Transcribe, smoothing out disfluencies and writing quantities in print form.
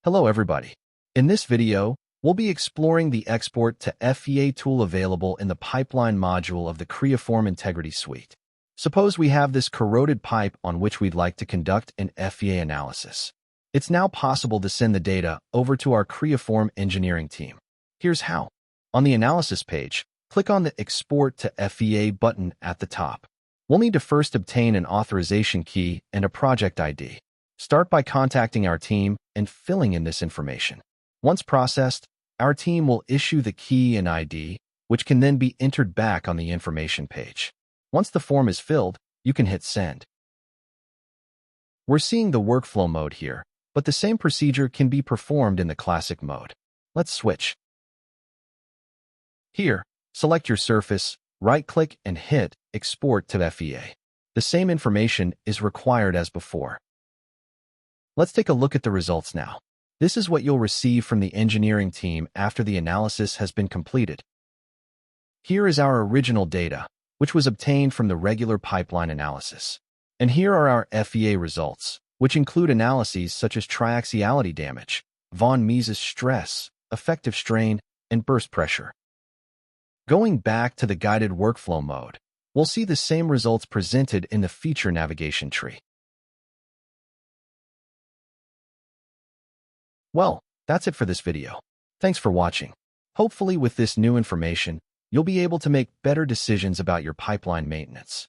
Hello everybody. In this video, we'll be exploring the Export to FEA tool available in the Pipeline module of the Creaform Integrity Suite. Suppose we have this corroded pipe on which we'd like to conduct an FEA analysis. It's now possible to send the data over to our Creaform engineering team. Here's how. On the analysis page, click on the Export to FEA button at the top. We'll need to first obtain an authorization key and a project ID. Start by contacting our team and filling in this information. Once processed, our team will issue the key and ID, which can then be entered back on the information page. Once the form is filled, you can hit Send. We're seeing the workflow mode here, but the same procedure can be performed in the classic mode. Let's switch. Here, select your surface, right-click and hit Export to FEA. The same information is required as before. Let's take a look at the results now. This is what you'll receive from the engineering team after the analysis has been completed. Here is our original data, which was obtained from the regular pipeline analysis. And here are our FEA results, which include analyses such as triaxiality damage, von Mises stress, effective strain, and burst pressure. Going back to the guided workflow mode, we'll see the same results presented in the feature navigation tree. Well, that's it for this video. Thanks for watching. Hopefully with this new information, you'll be able to make better decisions about your pipeline maintenance.